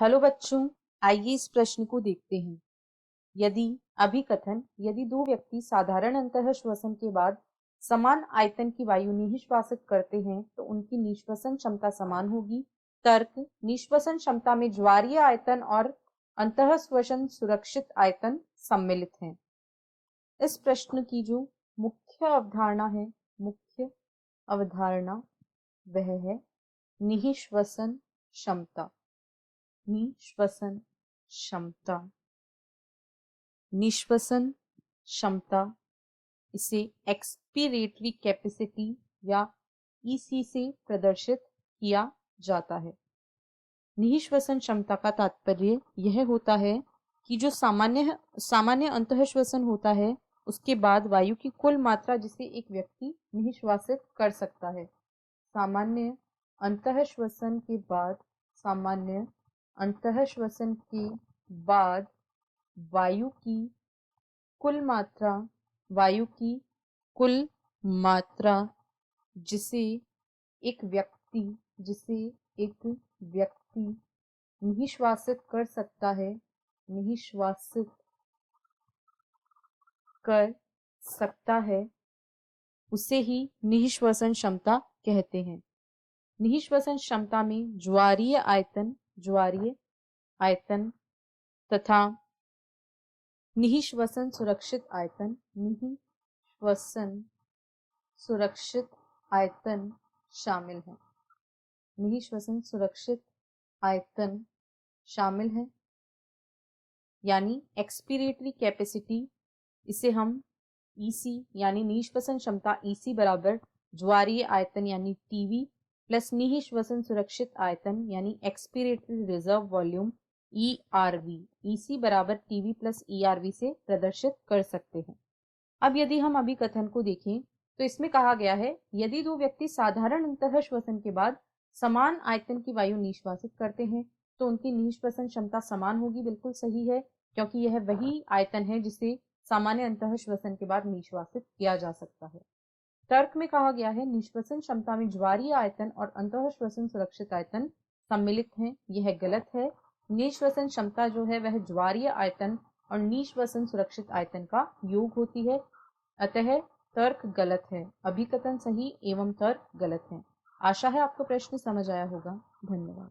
Hello बच्चों, आइए इस प्रश्न को देखते हैं। यदि अभिकथन यदि दो व्यक्ति साधारण अंतः श्वसन के बाद समान आयतन की वायु निःश्वासित करते हैं तो उनकी निश्वसन क्षमता समान होगी। तर्क निश्वसन क्षमता में ज्वारीय आयतन और अंतः श्वसन सुरक्षित आयतन सम्मिलित हैं। इस प्रश्न की जो मुख्य अवधारणा वह है निःश्वसन क्षमता। निश्वसन क्षमता निश्वसन क्षमता इसे एक्सपीरेटरी कैपेसिटी या ईसी से प्रदर्शित किया जाता है। निःश्वसन क्षमता का तात्पर्य यह होता है कि जो सामान्य अंतःश्वसन होता है उसके बाद वायु की कुल मात्रा जिसे एक व्यक्ति निःश्वासित कर सकता है। सामान्य अंतःश्वसन के बाद वायु की कुल मात्रा जिसे एक व्यक्ति निःश्वासित कर सकता है उसे ही निःश्वसन क्षमता कहते हैं। निःश्वसन क्षमता में ज्वारीय आयतन तथा निःश्वसन सुरक्षित आयतन शामिल है। निःश्वसन सुरक्षित आयतन शामिल है यानी एक्सपीरेटरी कैपेसिटी, इसे हम ईसी यानी निःश्वसन क्षमता ईसी बराबर ज्वारीय आयतन यानी टीवी प्लस निःश्वसन सुरक्षित आयतन यानी expiratory reserve volume ERV, EC बराबर टीवी प्लस ईआरवी से प्रदर्शित कर सकते हैं। अब यदि हम अभिकथन को देखें तो इसमें कहा गया है यदि दो व्यक्ति साधारण अंतःश्वसन के बाद समान आयतन की वायु निश्वासित करते हैं तो उनकी निःश्वसन क्षमता समान होगी। बिल्कुल सही है, क्योंकि यह वही आयतन है जिसे सामान्य अंतःश्वसन के बाद निश्वासित किया जा सकता है। तर्क में कहा गया है निश्वसन क्षमता में ज्वारीय आयतन और अंतःश्वसन सुरक्षित आयतन सम्मिलित हैं। यह गलत है। निश्वसन क्षमता जो है वह ज्वारीय आयतन और निश्वसन सुरक्षित आयतन का योग होती है। अतः तर्क गलत है, अभिकथन सही एवं तर्क गलत है। आशा है आपको प्रश्न समझ आया होगा। धन्यवाद।